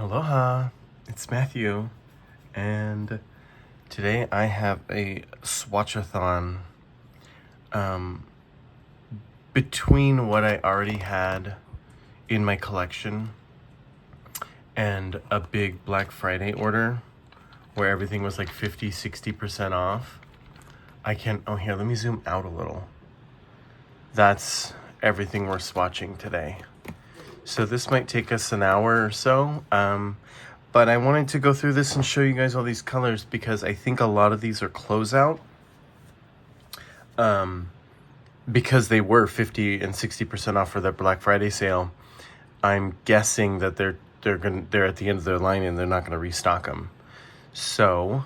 Aloha, it's Matthew, and today I have a swatchathon between what I already had in my collection and a big Black Friday order where everything was like 50-60% off. Here, let me zoom out a little. That's everything we're swatching today. So this might take us an hour or so, but I wanted to go through this and show you guys all these colors because I think a lot of these are closeout, because they were 50 and 60% off for the Black Friday sale. I'm guessing that they're at the end of their line and they're not going to restock them. So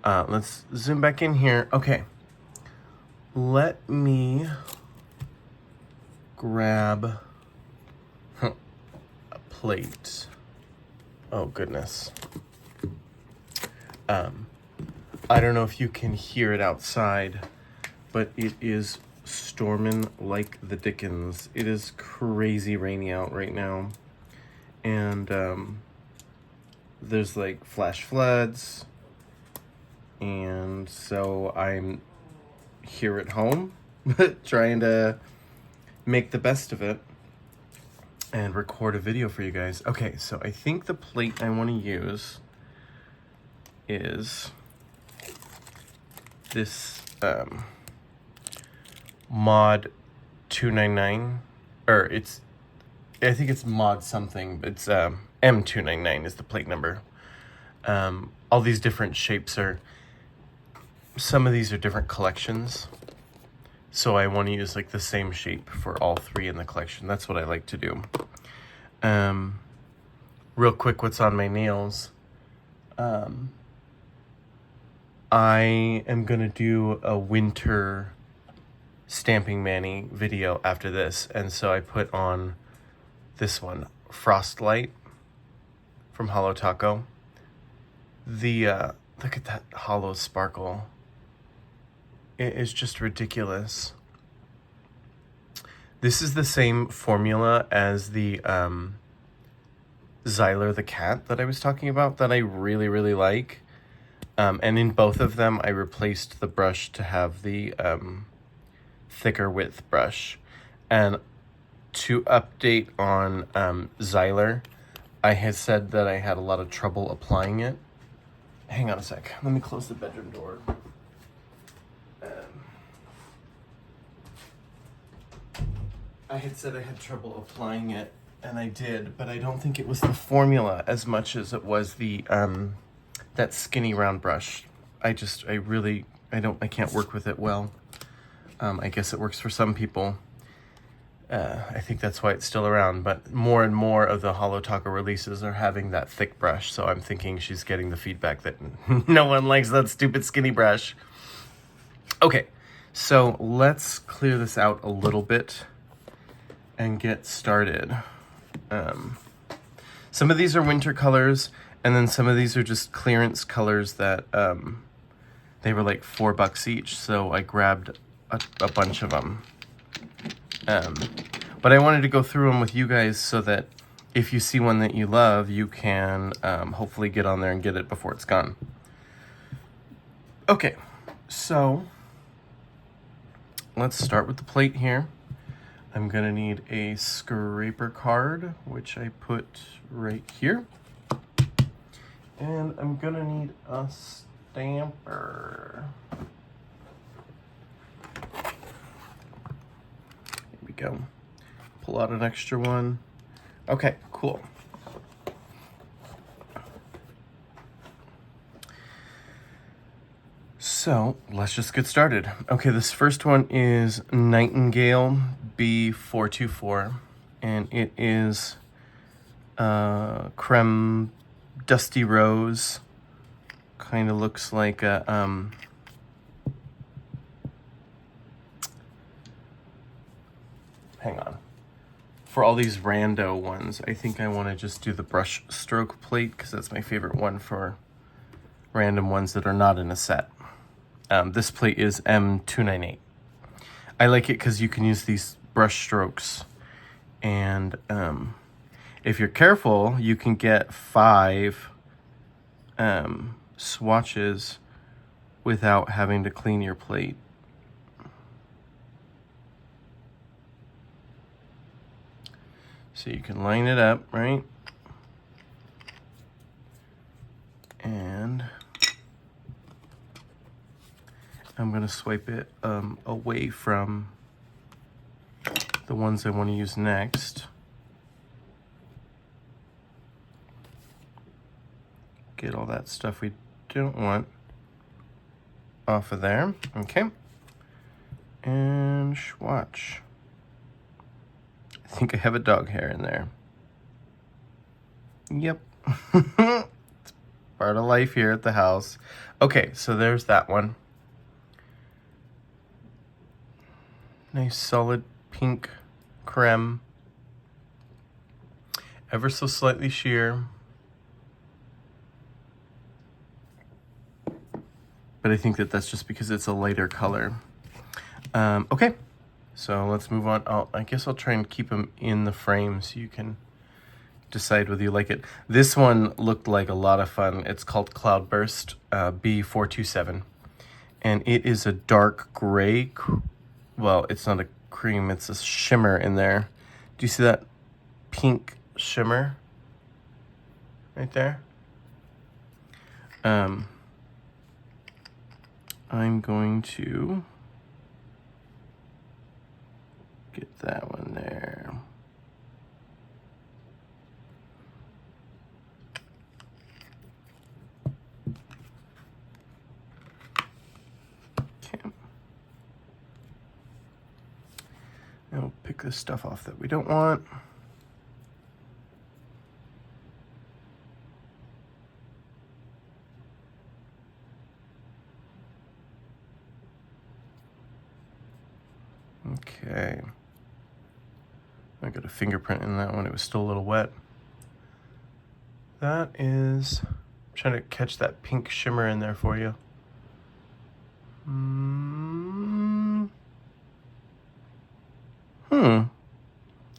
let's zoom back in here. Okay, let me grab a plate. Oh goodness. I don't know if you can hear it outside, but it is storming like the dickens. It is crazy rainy out right now, and there's like flash floods, and so I'm here at home trying to make the best of it and record a video for you guys. Okay, so I think the plate I want to use is this mod 299, or I think it's mod something, but it's M299 is the plate number. All these different shapes some of these are different collections, so I want to use like the same shape for all three in the collection. That's what I like to do. Real quick, what's on my nails? I am gonna do a winter stamping mani video after this, and so I put on this one, Frostlight from Hollow Taco. Look at that hollow sparkle. It is just ridiculous. This is the same formula as the Xyler the cat that I was talking about that I really, really like. And in both of them, I replaced the brush to have the thicker width brush. And to update on Xyler, I had said that I had a lot of trouble applying it. Hang on a sec. Let me close the bedroom door. I had said I had trouble applying it, and I did, but I don't think it was the formula as much as it was the that skinny round brush. I can't work with it well. I guess it works for some people. I think that's why it's still around, but more and more of the Hollow Taco releases are having that thick brush, so I'm thinking she's getting the feedback that no one likes that stupid skinny brush. Okay, so let's clear this out a little bit and get started. Some of these are winter colors, and then some of these are just clearance colors that they were like $4 each, so I grabbed a bunch of them. But I wanted to go through them with you guys so that if you see one that you love, you can hopefully get on there and get it before it's gone. Okay, so let's start with the plate here. I'm gonna need a scraper card, which I put right here. And I'm gonna need a stamper. Here we go. Pull out an extra one. Okay, cool. So let's just get started. Okay, this first one is Nightingale B424, and it is creme dusty rose. Kind of looks like a hang on. For all these rando ones, I think I want to just do the brush stroke plate because that's my favorite one for random ones that are not in a set. This plate is M298. I like it because you can use these brush strokes, and If you're careful, you can get 5 swatches without having to clean your plate. So you can line it up, right? And I'm gonna swipe it away from the ones I want to use next. Get all that stuff we don't want off of there, okay? And swatch. I think I have a dog hair in there. Yep. It's part of life here at the house. Okay, so there's that one. Nice solid pink creme. Ever so slightly sheer. But I think that that's just because it's a lighter color. Okay, so let's move on. I guess I'll try and keep them in the frame so you can decide whether you like it. This one looked like a lot of fun. It's called Cloudburst B427. And it is a dark gray. Well, it's not a cream, it's a shimmer in there. Do you see that pink shimmer right there? I'm going to get that one there. Okay. Now we'll pick the stuff off that we don't want. Okay. I got a fingerprint in that one. It was still a little wet. That is... I'm trying to catch that pink shimmer in there for you.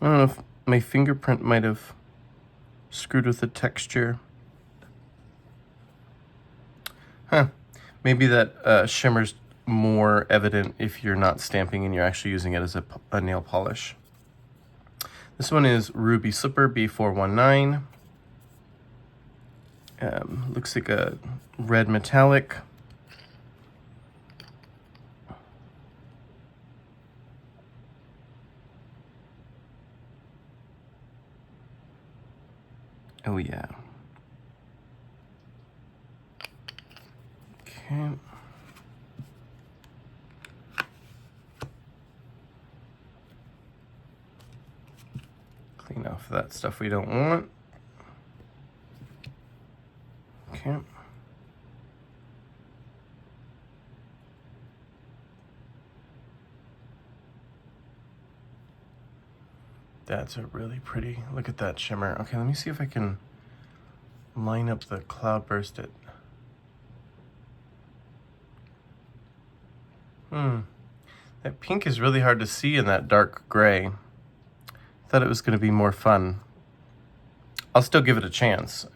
I don't know if my fingerprint might have screwed with the texture. Huh. Maybe that shimmer's more evident if you're not stamping and you're actually using it as a nail polish. This one is Ruby Slipper B419. Looks like a red metallic. Oh yeah. Okay. Clean off that stuff we don't want. Okay. That's a really pretty, look at that shimmer. Okay, let me see if I can line up the Cloudburst it. That pink is really hard to see in that dark gray. Thought it was going to be more fun. I'll still give it a chance.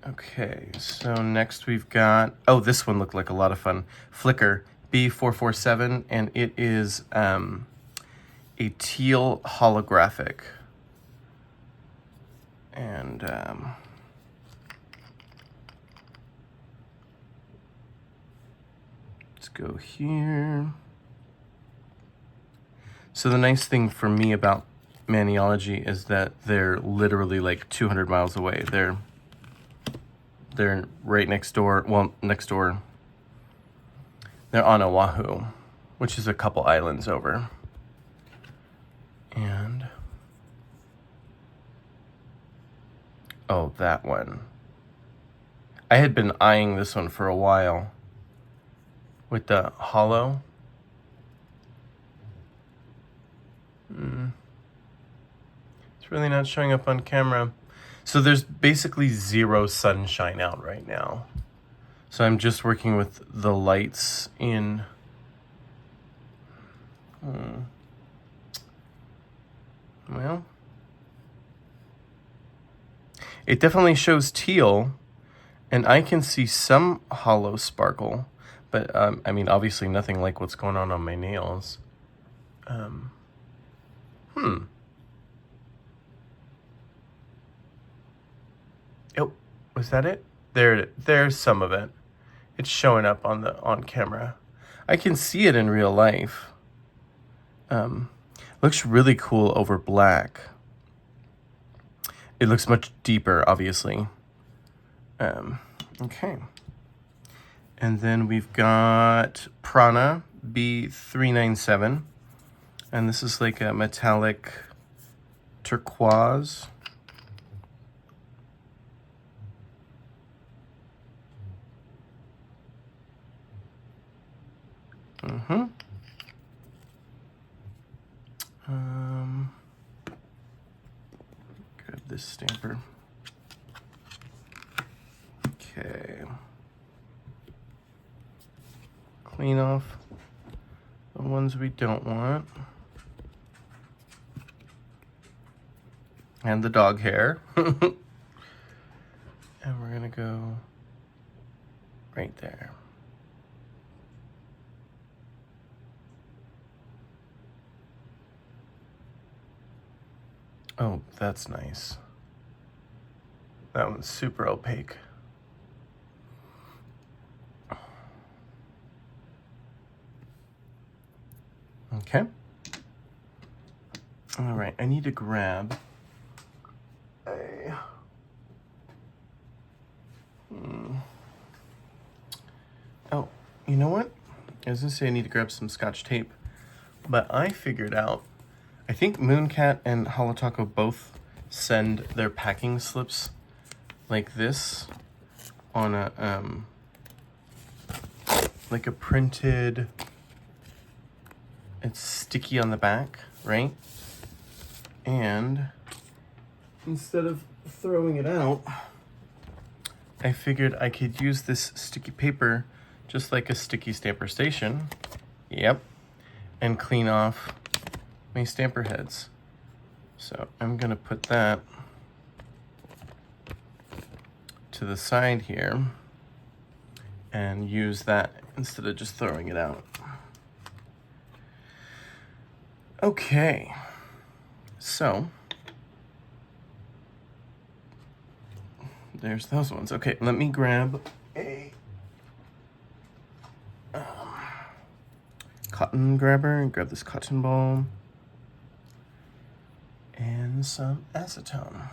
Okay, so next we've got, oh, this one looked like a lot of fun. Flicker B447, and it is a teal holographic. And let's go here. So the nice thing for me about Maniology is that they're literally like 200 miles away. They're right next door. Well, next door. They're on Oahu, which is a couple islands over. And oh, that one. I had been eyeing this one for a while with the hollow. It's really not showing up on camera. So there's basically zero sunshine out right now. So I'm just working with the lights in. Well, It definitely shows teal, and I can see some hollow sparkle, but I mean, obviously nothing like what's going on my nails. Oh, was that it? There's some of it. It's showing up on camera. I can see it in real life. Looks really cool over black. It looks much deeper, obviously. Okay. And then we've got Prana B397. And this is like a metallic turquoise. Grab this stamper. Okay. Clean off the ones we don't want. And the dog hair. And we're gonna go right there. Oh, that's nice. That one's super opaque. Okay. All right, I need to grab a... Oh, you know what? I was gonna say I need to grab some Scotch tape, but I figured out, I think Mooncat and Holotaco both send their packing slips like this on a, like a printed, it's sticky on the back, right? And instead of throwing it out, I figured I could use this sticky paper just like a sticky stamper station. Yep. And clean off my stamper heads. So I'm gonna put that to the side here and use that instead of just throwing it out. Okay, so there's those ones. Okay, let me grab a cotton grabber and grab this cotton ball and some acetone.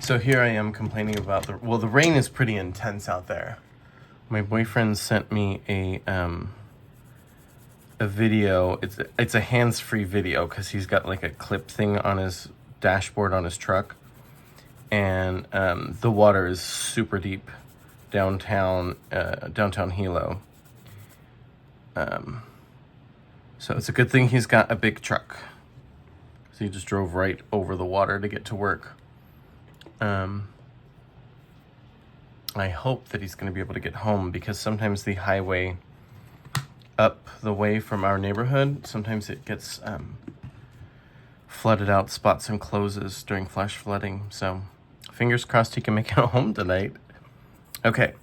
So here I am complaining about the rain is pretty intense out there. My boyfriend sent me a video. It's a hands-free video because he's got like a clip thing on his dashboard on his truck, and the water is super deep downtown Hilo. So it's a good thing he's got a big truck, because he just drove right over the water to get to work. I hope that he's going to be able to get home, because sometimes the highway up the way from our neighborhood, sometimes it gets flooded out spots and closes during flash flooding. So fingers crossed he can make it home tonight. Okay,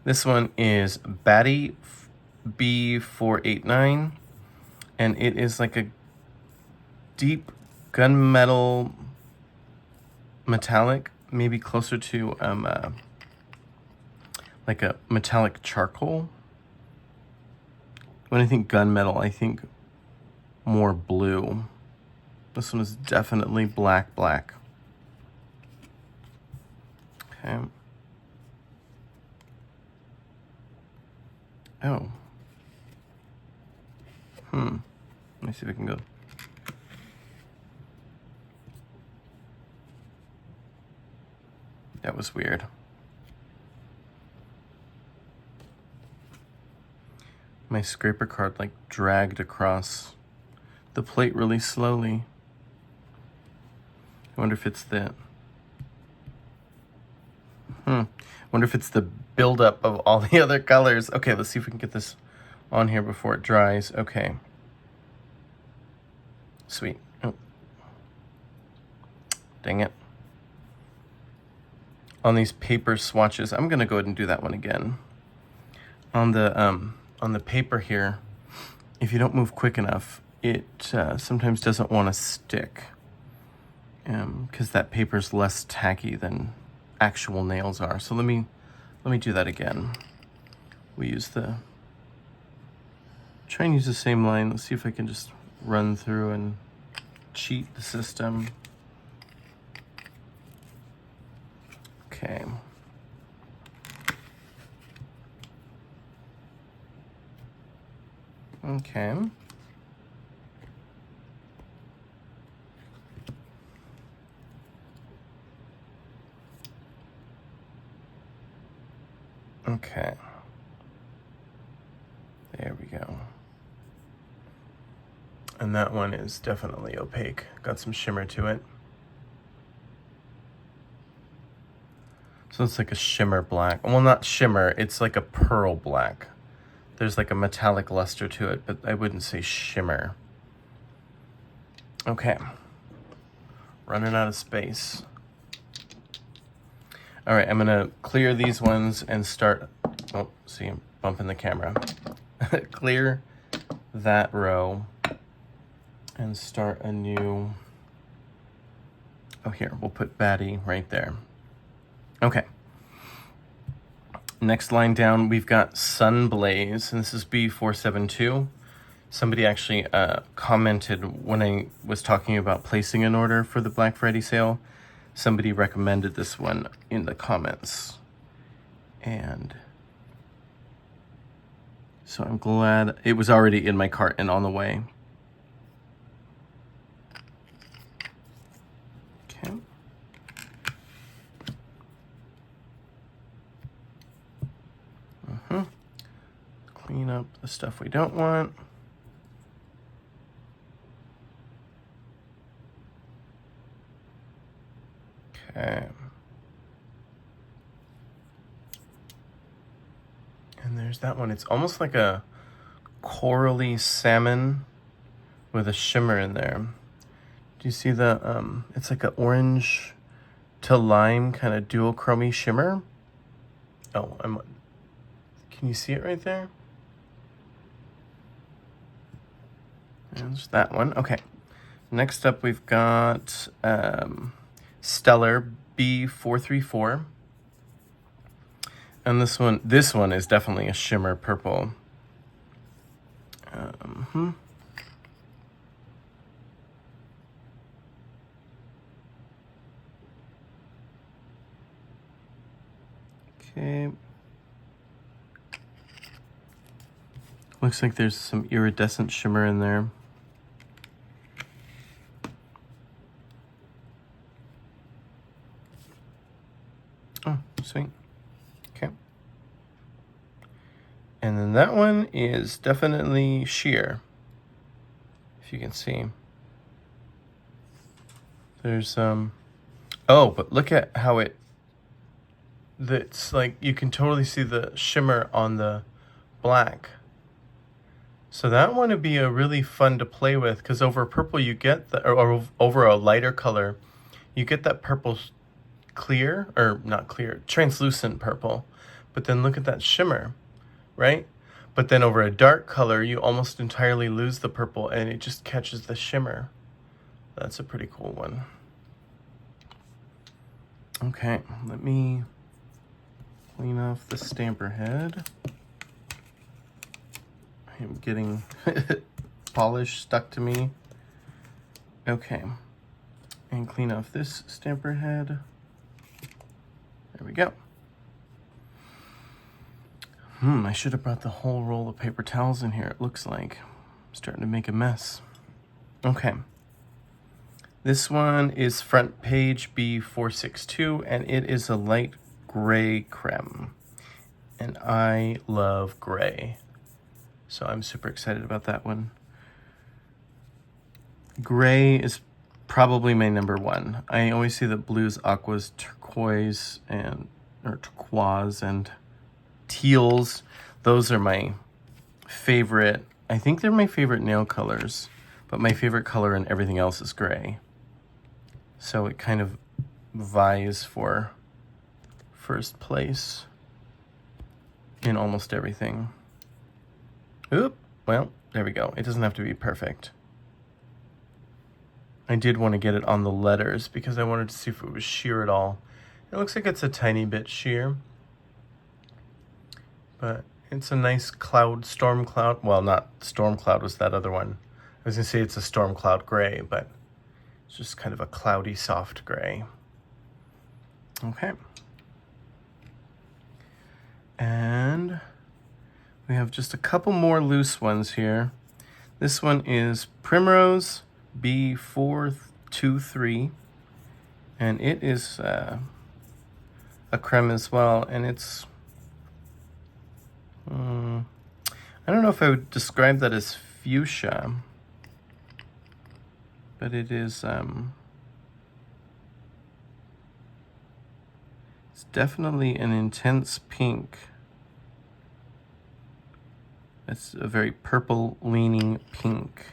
this one is Batty B489, and it is like a deep gunmetal metallic, maybe closer to like a metallic charcoal. When I think gunmetal, I think more blue. This one is definitely black. Okay. Oh. Let me see if I can go. That was weird. My scraper card like dragged across the plate really slowly. I wonder if it's that. Wonder if it's the buildup of all the other colors. Okay, let's see if we can get this on here before it dries. Okay. Sweet. Oh. Dang it. On these paper swatches, I'm gonna go ahead and do that one again. On the paper here, if you don't move quick enough, it sometimes doesn't want to stick, because that paper's less tacky than actual nails are. So let me do that again. We try and use the same line. Let's see if I can just run through and cheat the system. Okay. Okay. Okay. There we go. And that one is definitely opaque. Got some shimmer to it. So it's like a shimmer black. Well, not shimmer, it's like a pearl black. There's like a metallic luster to it, but I wouldn't say shimmer. Okay. Running out of space. All right, I'm gonna clear these ones and start, oh, see, I'm bumping the camera. Clear that row and start a new, oh, here, we'll put baddie right there. Okay. Next line down, we've got Sunblaze, and this is B472. Somebody actually commented when I was talking about placing an order for the Black Friday sale. Somebody recommended this one in the comments. And so I'm glad it was already in my cart and on the way. Okay. Clean up the stuff we don't want. Okay. And there's that one. It's almost like a corally salmon with a shimmer in there. Do you see the, it's like an orange to lime kind of duochrome shimmer? Oh, can you see it right there? There's that one. Okay. Next up, we've got Stellar B434. And this one is definitely a shimmer purple. Okay. Looks like there's some iridescent shimmer in there. Oh, sweet. Okay. And then that one is definitely sheer, if you can see. There's oh, but look at how that's like, you can totally see the shimmer on the black. So that one would be a really fun to play with, because over purple you get the, or over a lighter color, you get that purple clear, or not clear, translucent purple. But then look at that shimmer, right? But then over a dark color, you almost entirely lose the purple and it just catches the shimmer. That's a pretty cool one. Okay, let me clean off the stamper head. I'm getting polish stuck to me. Okay, and clean off this stamper head. There we go. I should have brought the whole roll of paper towels in here, it looks like. I'm starting to make a mess. Okay. This one is front page B462, and it is a light gray creme. And I love gray. So I'm super excited about that one. Gray is probably my number one. I always see that blues, aquas, turquoise, or turquoise and teals. Those are my favorite. I think they're my favorite nail colors, but my favorite color and everything else is gray. So it kind of vies for first place in almost everything. Oop, well, there we go. It doesn't have to be perfect. I did want to get it on the letters because I wanted to see if it was sheer at all. It looks like it's a tiny bit sheer, but it's a nice cloud, storm cloud. Well, not storm cloud was that other one. I was gonna say it's a storm cloud gray, but it's just kind of a cloudy, soft gray. Okay. And we have just a couple more loose ones here. This one is Primrose B423, and it is a creme as well, and it's I don't know if I would describe that as fuchsia, but it is it's definitely an intense pink. It's a very purple leaning pink.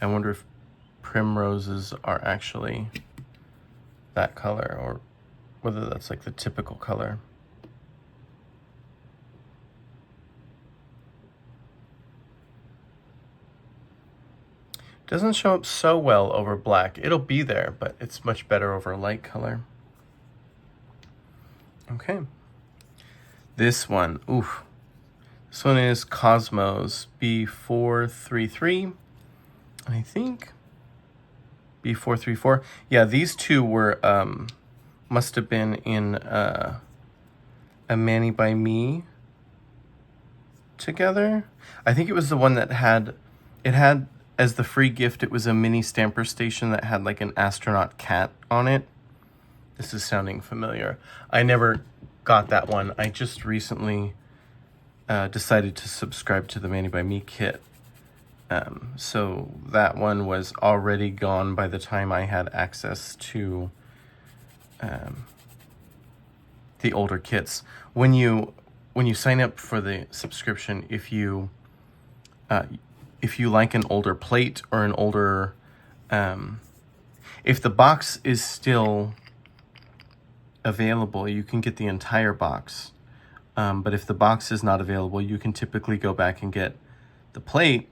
I wonder if primroses are actually that color, or whether that's like the typical color. Doesn't show up so well over black. It'll be there, but it's much better over a light color. Okay. This one, oof. This one is Cosmos B433. I think B434. Yeah, these two were must have been in a Mani by Me together. I think it was the one that had as the free gift, it was a mini stamper station that had like an astronaut cat on it. This is sounding familiar. I never got that one. I just recently decided to subscribe to the Mani by Me kit. So that one was already gone by the time I had access to the older kits. When you sign up for the subscription, if you like an older plate or an older, if the box is still available, you can get the entire box. But if the box is not available, you can typically go back and get the plate.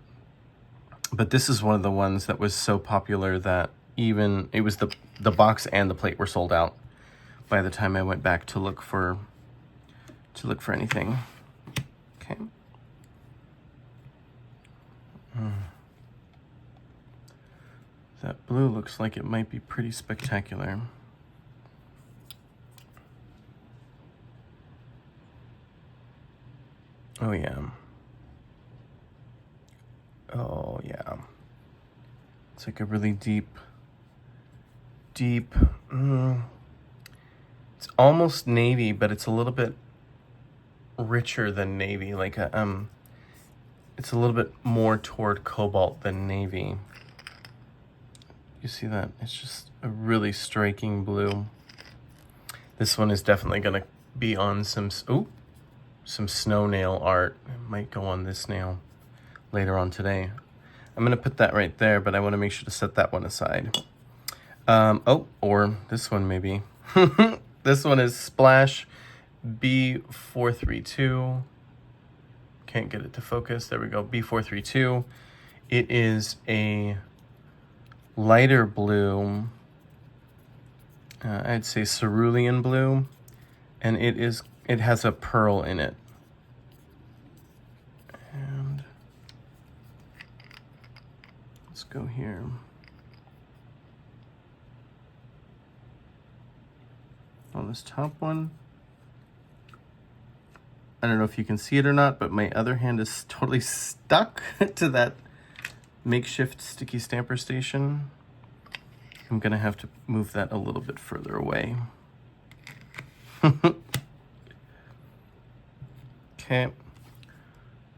But this is one of the ones that was so popular that even it was the box and the plate were sold out by the time I went back to look for anything. Okay. That blue looks like it might be pretty spectacular. Oh yeah. Oh yeah. It's like a really deep, it's almost navy, but it's a little bit richer than navy. Like it's a little bit more toward cobalt than navy. You see that? It's just a really striking blue. This one is definitely gonna be on some snow nail art. It might go on this nail later on today. I'm gonna put that right there, but I wanna make sure to set that one aside. Or this one maybe. This one is Splash B432. Can't get it to focus. There we go, B432. It is a lighter blue, I'd say cerulean blue, and it has a pearl in it. And let's go here. On this top one, I don't know if you can see it or not, but my other hand is totally stuck to that makeshift sticky stamper station. I'm gonna have to move that a little bit further away. Okay.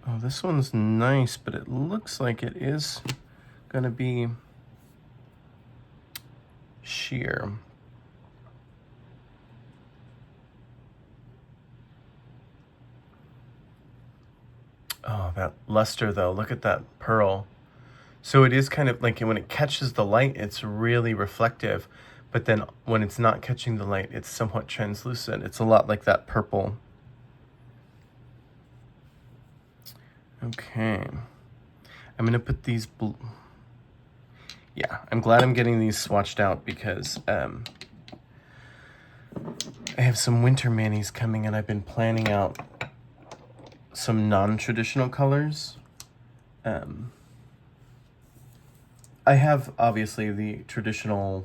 Oh, this one's nice, but it looks like it is gonna be sheer. Oh, that luster though, look at that pearl. So it is kind of like when it catches the light, it's really reflective, but then when it's not catching the light, it's somewhat translucent. It's a lot like that purple. Okay. I'm gonna put these yeah, I'm glad I'm getting these swatched out because I have some winter manis coming and I've been planning out some non-traditional colors. I have obviously the traditional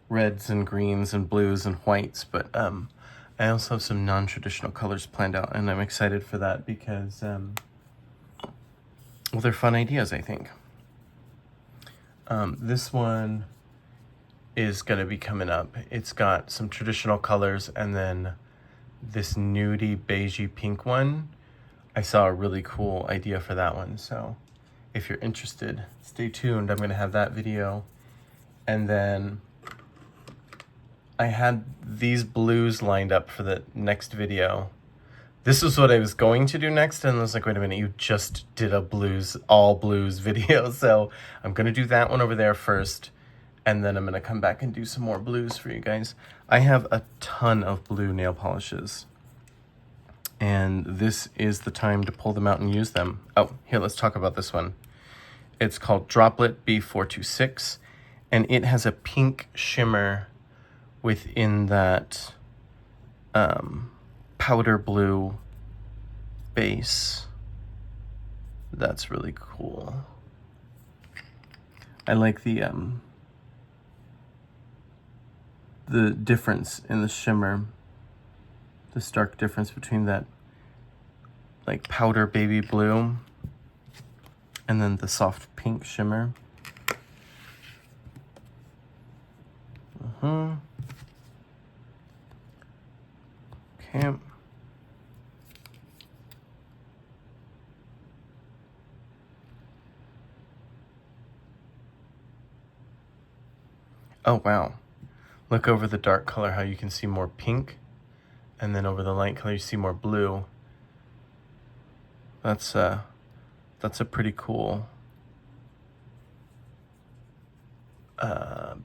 reds and greens and blues and whites, but I also have some non-traditional colors planned out, and I'm excited for that because well, they're fun ideas, I think. This one is gonna be coming up. It's got some traditional colors and then this nudie beigey pink one. I saw a really cool idea for that one, so if you're interested, stay tuned. I'm gonna have that video. And then I had these blues lined up for the next video. This is what I was going to do next, and I was like, wait a minute, you just did a blues, all blues video. So I'm gonna do that one over there first, and then I'm gonna come back and do some more blues for you guys. I have a ton of blue nail polishes, and this is the time to pull them out and use them. Oh, here, let's talk about this one. It's called Droplet B426, and it has a pink shimmer within that powder blue base. That's really cool. I like the difference in the shimmer, the stark difference between that like powder baby blue and then the soft pink shimmer. Okay. Oh, wow. Look over the dark color, how you can see more pink, and then over the light color, you see more blue. That's a pretty cool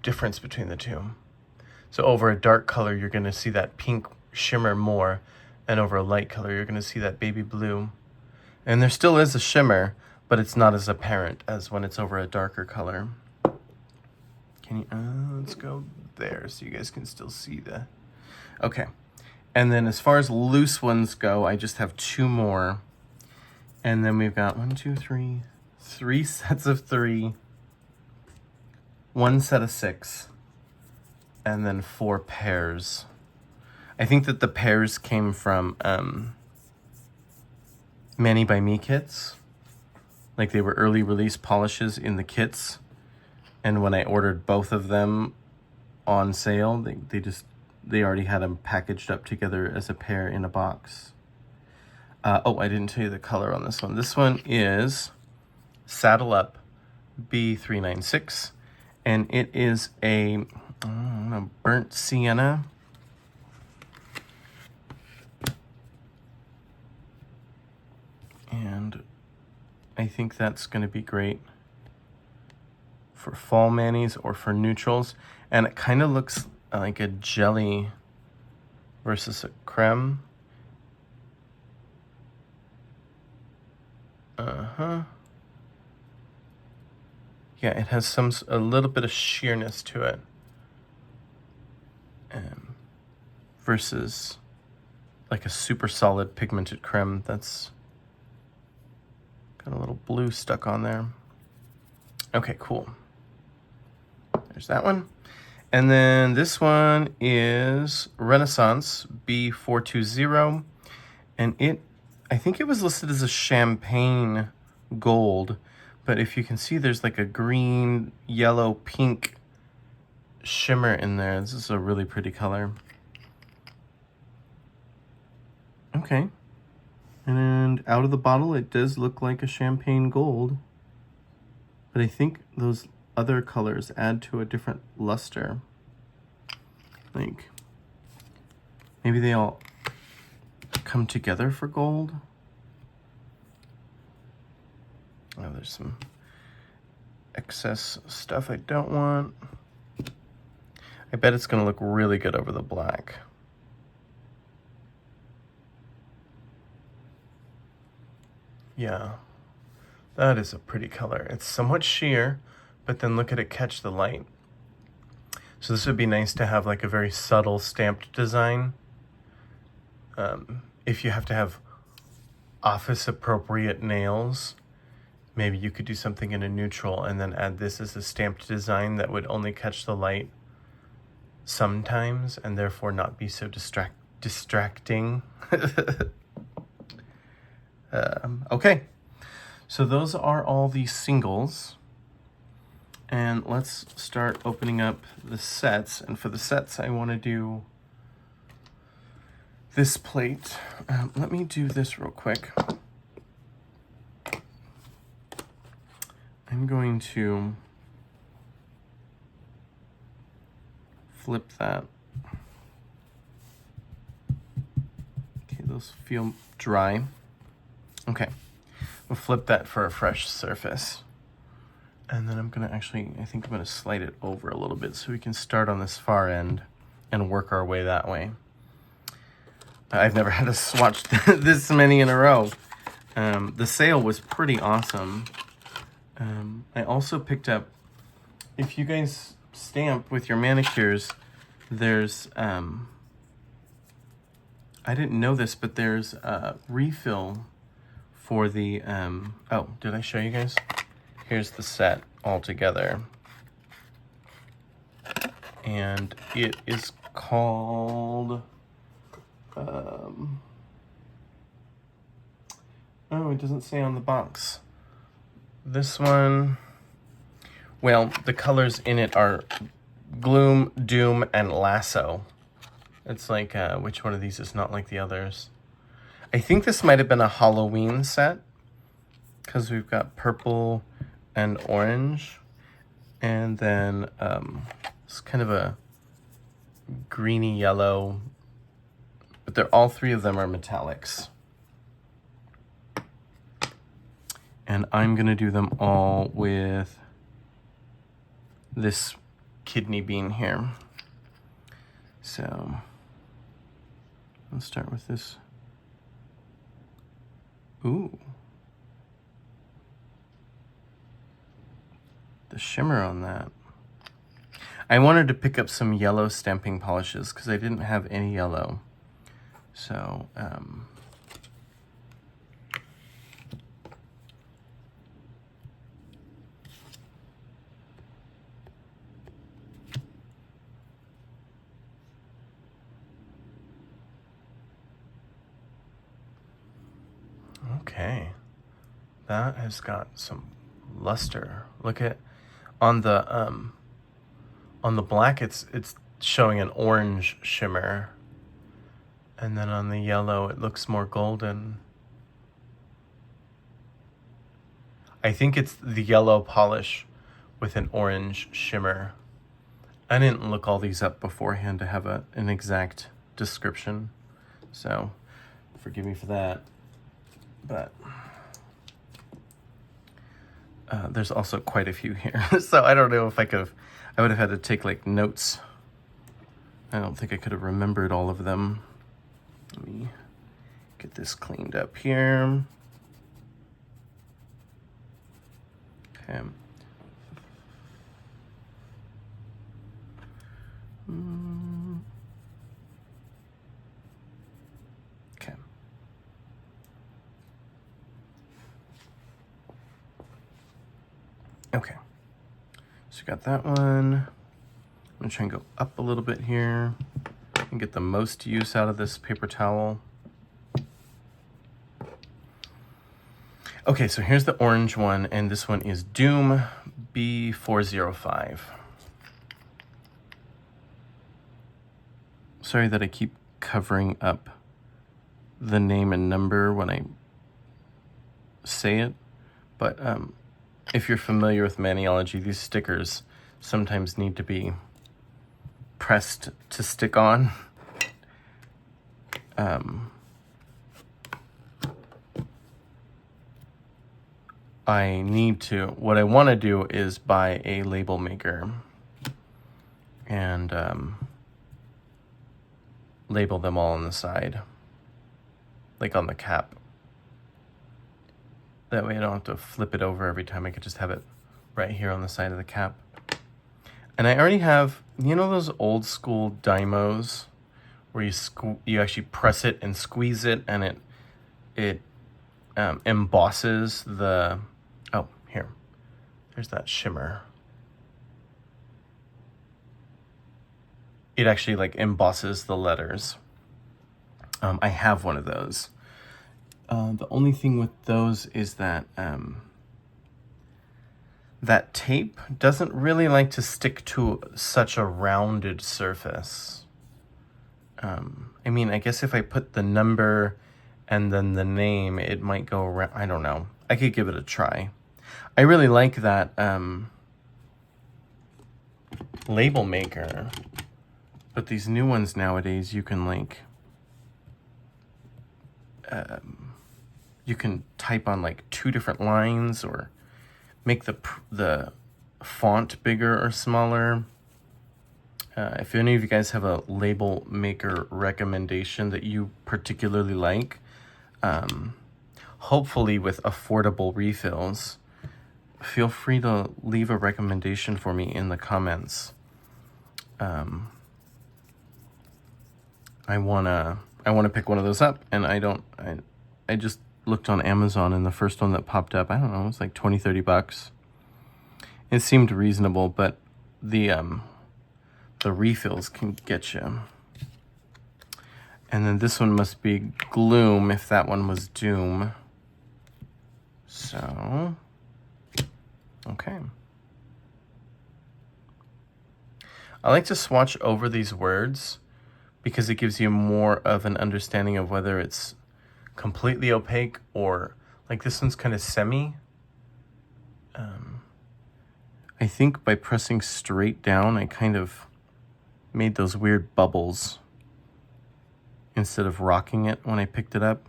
difference between the two. So over a dark color, you're gonna see that pink shimmer more, and over a light color, you're gonna see that baby blue. And there still is a shimmer, but it's not as apparent as when it's over a darker color. Can you, let's go there so you guys can still see the, okay. And then as far as loose ones go, I just have two more. And then we've got 1, 2, 3, 3 sets of 3, 1 set of 6, and then 4 pairs. I think that the pairs came from Mani by Me kits. Like they were early release polishes in the kits. And when I ordered both of them on sale, they already had them packaged up together as a pair in a box. Oh, I didn't tell you the color on this one. This one is Saddle Up B396, and it is a burnt sienna. And I think that's going to be great for fall manis or for neutrals. And it kind of looks like a jelly versus a creme. Yeah, it has a little bit of sheerness to it. Versus like a super solid pigmented creme that's got a little blue stuck on there. Okay, cool. There's that one. And then this one is Renaissance B420. And I think it was listed as a champagne gold, but if you can see, there's like a green, yellow, pink shimmer in there. This is a really pretty color. Okay. And out of the bottle, it does look like a champagne gold, but I think those other colors add to a different luster. Like, maybe they all come together for gold. Oh, there's some excess stuff I don't want. I bet it's gonna look really good over the black. Yeah, that is a pretty color. It's somewhat sheer, but then look at it catch the light. So this would be nice to have like a very subtle stamped design. If you have to have office appropriate nails, maybe you could do something in a neutral and then add this as a stamped design that would only catch the light sometimes and therefore not be so distracting. Okay, so those are all the singles. And let's start opening up the sets. And for the sets, I want to do this plate. Let me do this real quick. I'm going to flip that. Okay, those feel dry. Okay, we'll flip that for a fresh surface. And then I'm gonna actually, I think I'm gonna slide it over a little bit so we can start on this far end and work our way that way. I've never had to swatch this many in a row. The sale was pretty awesome. I also picked up, if you guys stamp with your manicures, there's, I didn't know this, but there's a refill for the, oh, did I show you guys? Here's the set all together. And it is called, oh, it doesn't say on the box. This one, well, the colors in it are Gloom, Doom, and Lasso. It's like, which one of these is not like the others? I think this might have been a Halloween set, because we've got purple and orange, and then it's kind of a greeny yellow, but they're all three of them are metallics. And I'm gonna do them all with this kidney bean here. So let's start with this. Ooh. The shimmer on that. I wanted to pick up some yellow stamping polishes because I didn't have any yellow. So, okay. That has got some luster. Look at on the black it's showing an orange shimmer, and then on the yellow it looks more golden. I think it's the yellow polish with an orange shimmer. I didn't look all these up beforehand to have an exact description, so forgive me for that. But there's also quite a few here. So I don't know if I would have had to take like notes. I don't think I could have remembered all of them. Let me get this cleaned up here. Okay. Okay. Okay. So got that one. I'm gonna try and go up a little bit here and get the most use out of this paper towel. Okay, so here's the orange one, and this one is Doom B405. Sorry that I keep covering up the name and number when I say it, but if you're familiar with maniology, these stickers sometimes need to be pressed to stick on. I need to, what I want to do is buy a label maker and label them all on the side, like on the cap. That way I don't have to flip it over every time. I could just have it right here on the side of the cap. And I already have, you know those old school Dymos where you actually press it and squeeze it and it embosses the, oh, here, there's that shimmer. It actually like embosses the letters. I have one of those. The only thing with those is that that tape doesn't really like to stick to such a rounded surface. I mean, I guess if I put the number and then the name, it might go around. I don't know. I could give it a try. I really like that label maker. But these new ones nowadays, you can like, you can type on like 2 different lines or make the font bigger or smaller. If any of you guys have a label maker recommendation that you particularly like, hopefully with affordable refills, feel free to leave a recommendation for me in the comments. I wanna pick one of those up, and I just looked on Amazon, and the first one that popped up, I don't know, it was like $20-30. It seemed reasonable, but the refills can get you. And then this one must be Gloom if that one was Doom. So, okay. I like to swatch over these words because it gives you more of an understanding of whether it's completely opaque or like this one's kind of semi. I think by pressing straight down, I kind of made those weird bubbles instead of rocking it when I picked it up.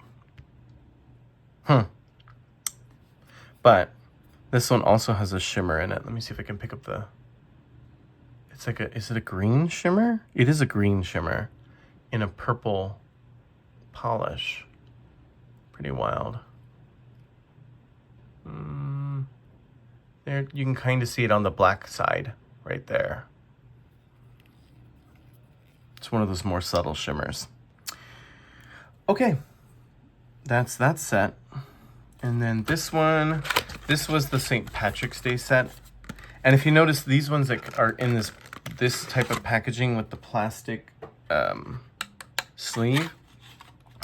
But this one also has a shimmer in it. Let me see if I can pick up the, it's like a, is it a green shimmer? It is a green shimmer in a purple polish. Pretty wild. There, you can kind of see it on the black side right there. It's one of those more subtle shimmers. Okay, that's that set. And then this one, this was the St. Patrick's Day set. And if you notice, these ones that are in this type of packaging with the plastic sleeve,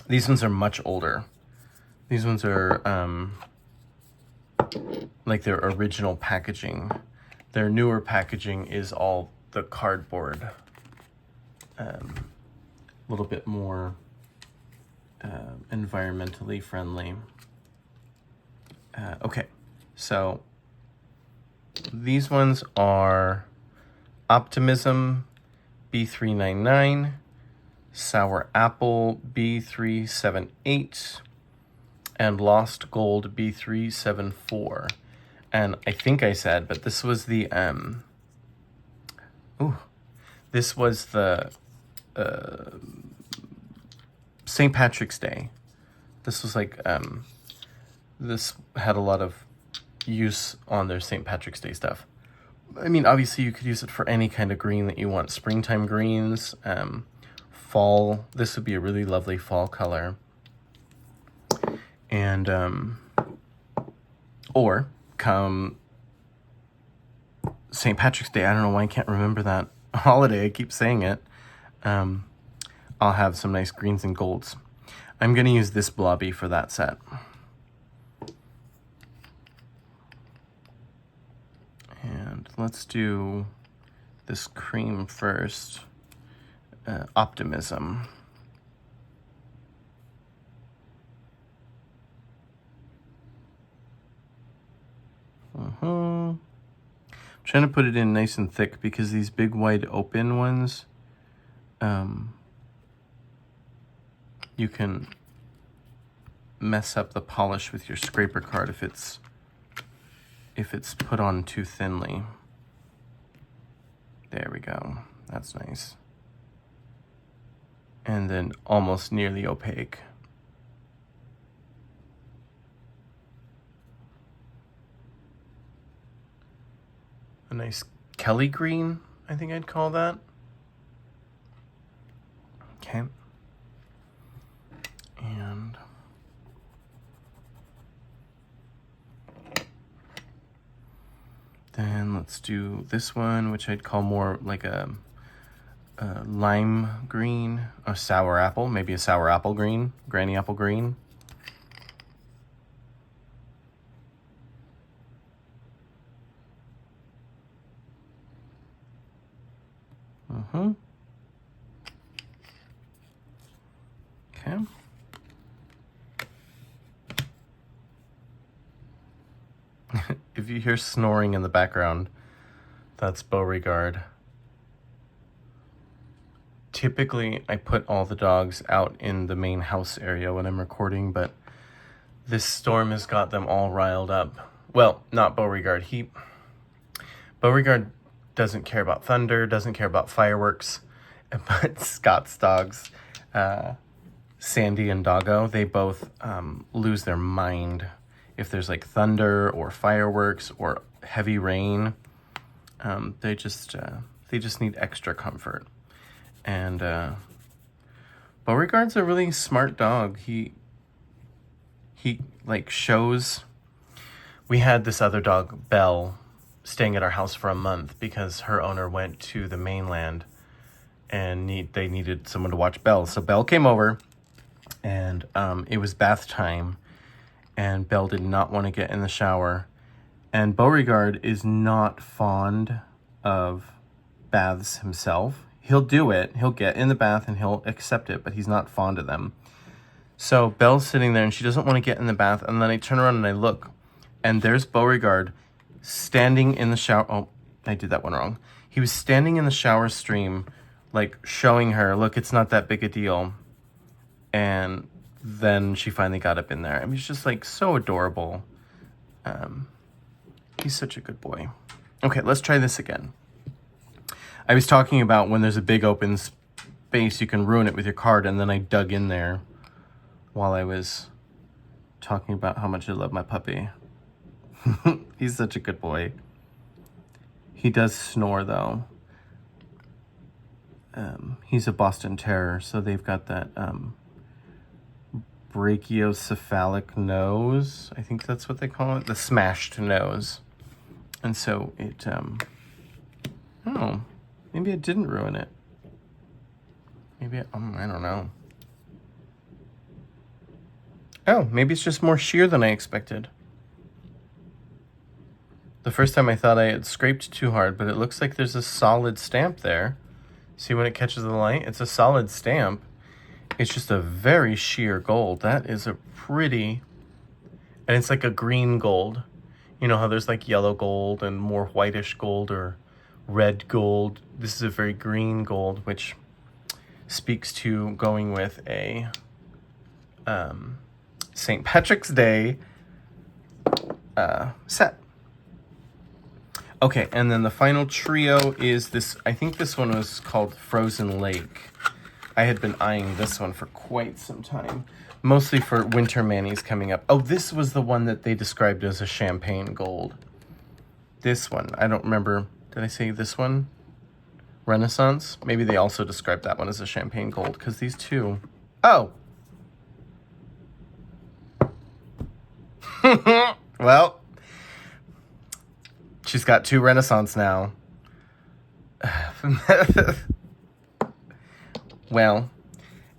these ones are much older. These ones are like their original packaging. Their newer packaging is all the cardboard. A little bit more environmentally friendly. Okay, so these ones are Optimism B399, Sour Apple B378, and Lost Gold B374. And I think I said, but this was the this was the St. Patrick's Day. This was like this had a lot of use on their St. Patrick's Day stuff. I mean, obviously you could use it for any kind of green that you want. Springtime greens, fall. This would be a really lovely fall color. And or come St. Patrick's Day, I don't know why I can't remember that holiday. I keep saying it. I'll have some nice greens and golds. I'm going to use this blobby for that set. And let's do this cream first. Optimism. I'm trying to put it in nice and thick because these big wide open ones, you can mess up the polish with your scraper card if it's if it's put on too thinly. There we go. That's nice. And then almost nearly opaque. A nice Kelly green, I think I'd call that. Okay. And then let's do this one, which I'd call more like a lime green, a sour apple, maybe a sour apple green, granny apple green. Okay. If you hear snoring in the background, that's Beauregard. Typically, I put all the dogs out in the main house area when I'm recording, but this storm has got them all riled up. Well, not Beauregard. Beauregard doesn't care about thunder, doesn't care about fireworks, but Scott's dogs, Sandy and Doggo, they both lose their mind if there's like thunder or fireworks or heavy rain. They just need extra comfort. And Beauregard's a really smart dog. He like shows. We had this other dog, Belle, staying at our house for a month because her owner went to the mainland and they needed someone to watch Belle. So Belle came over, and it was bath time, and Belle did not want to get in the shower. And Beauregard is not fond of baths himself. He'll do it. He'll get in the bath and he'll accept it, but he's not fond of them. So Belle's sitting there and she doesn't want to get in the bath. And then I turn around and I look, and there's Beauregard standing in the shower. Oh, I did that one wrong. He was standing in the shower stream, like showing her, look, it's not that big a deal. And then she finally got up in there. I mean, he's just like so adorable. He's such a good boy. Okay, let's try this again. I was talking about when there's a big open space, you can ruin it with your card, and then I dug in there while I was talking about how much I love my puppy. He's such a good boy. He does snore, though. He's a Boston Terrier, so they've got that brachiocephalic nose. I think that's what they call it, the smashed nose. And so it, oh, maybe I didn't ruin it. Maybe, I don't know. Oh, maybe it's just more sheer than I expected. The first time I thought I had scraped too hard, but it looks like there's a solid stamp there. See when it catches the light? It's a solid stamp. It's just a very sheer gold. That is a pretty, and it's like a green gold. You know how there's like yellow gold and more whitish gold or red gold. This is a very green gold, which speaks to going with a St. Patrick's Day set. Okay, and then the final trio is this. I think this one was called Frozen Lake. I had been eyeing this one for quite some time, mostly for winter manis coming up. Oh, this was the one that they described as a champagne gold. This one, I don't remember. Did I say this one? Renaissance? Maybe they also described that one as a champagne gold, because these two... Oh! Well, she's got two Renaissance now. Well,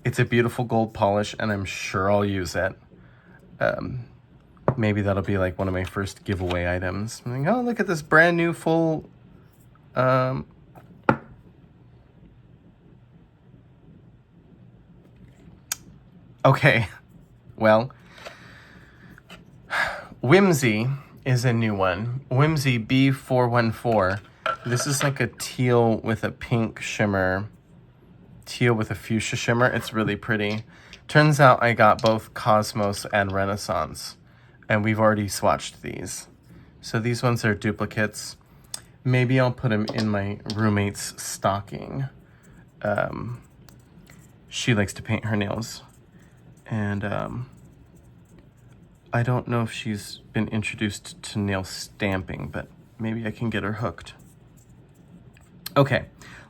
it's a beautiful gold polish, and I'm sure I'll use it. Maybe that'll be like one of my first giveaway items. I'm like, oh, look at this brand new full... Okay, well, Whimsy is a new one. Whimsy B414. This is like a teal with a pink shimmer. Teal with a fuchsia shimmer. It's really pretty. Turns out I got both Cosmos and Renaissance, and we've already swatched these. So these ones are duplicates. Maybe I'll put them in my roommate's stocking. She likes to paint her nails. And I don't know if she's been introduced to nail stamping, but maybe I can get her hooked. Okay,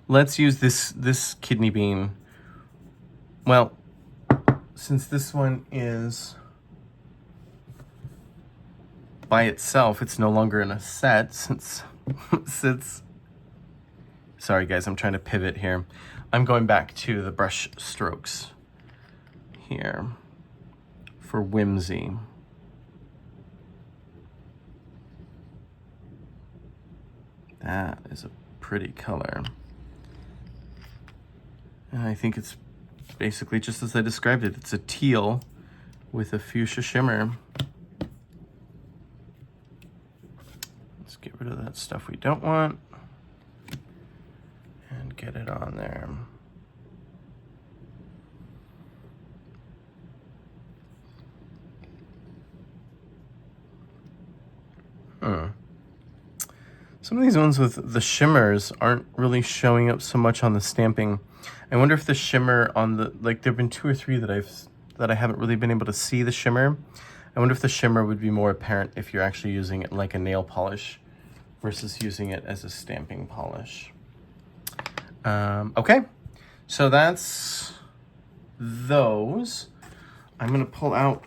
let's use this kidney bean. Well, since this one is by itself, it's no longer in a set since sorry guys, I'm trying to pivot here. I'm going back to the brush strokes here for Whimsy. That is a pretty color. And I think it's basically just as I described it. It's a teal with a fuchsia shimmer. Let's get rid of that stuff we don't want and get it on there. Some of these ones with the shimmers aren't really showing up so much on the stamping. I wonder if the shimmer on the, like there've been 2 or 3 that I haven't really been able to see the shimmer. I wonder if the shimmer would be more apparent if you're actually using it like a nail polish versus using it as a stamping polish. Okay, so that's those. I'm gonna pull out,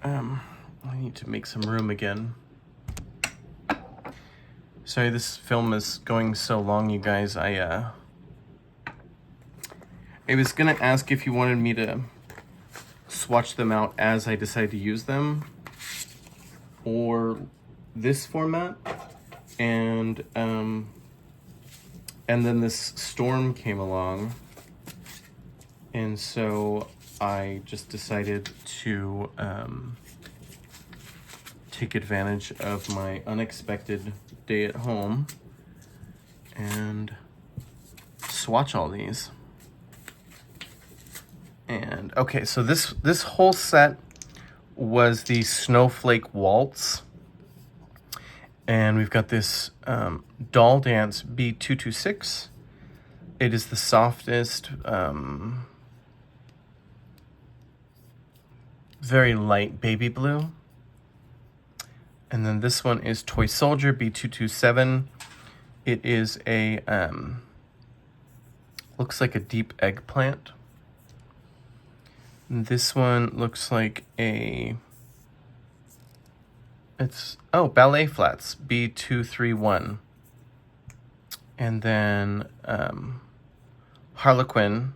I need to make some room again. Sorry, this film is going so long, you guys. I was gonna ask if you wanted me to swatch them out as I decide to use them, or this format, and then this storm came along, and so I just decided to take advantage of my unexpected day at home and swatch all these. And okay, so this whole set was the Snowflake Waltz, and we've got this Doll Dance B226. It is the softest, very light baby blue. And then this one is Toy Soldier B227. It is a, looks like a deep eggplant. And this one looks like a, Ballet Flats B231. And then Harlequin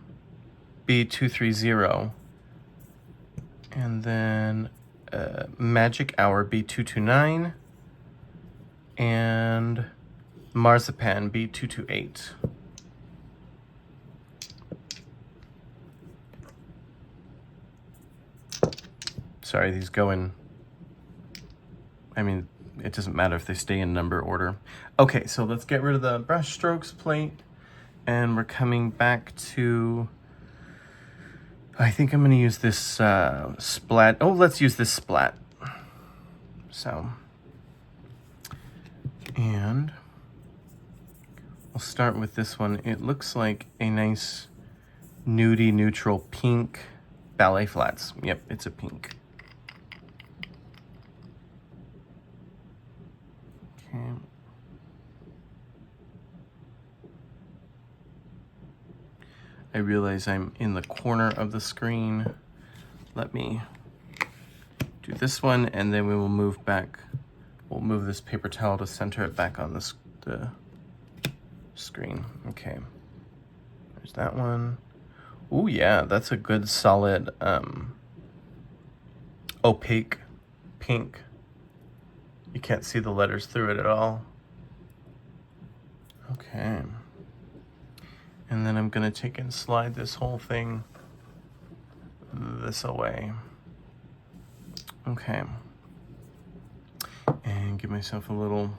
B230. And then Magic Hour B229 and Marzipan B228. Sorry, these go in, I mean, it doesn't matter if they stay in number order. Okay, so let's get rid of the brush strokes plate, and we're coming back to, I think I'm going to use this splat. Oh, let's use this splat. So, and we'll start with this one. It looks like a nice nudie neutral pink Ballet Flats. Yep, it's a pink. Okay. I realize I'm in the corner of the screen. Let me do this one, and then we will move back. We'll move this paper towel to center it back on the screen. Okay, there's that one. Oh yeah, that's a good solid opaque pink. You can't see the letters through it at all. Okay. And then I'm gonna take and slide this whole thing this away. Okay. And give myself a little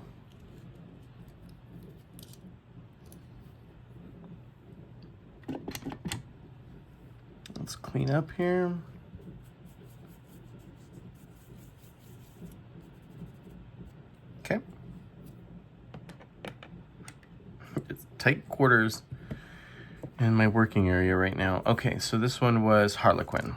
let's clean up here. Okay. tight quarters in my working area right now. Okay, so this one was Harlequin.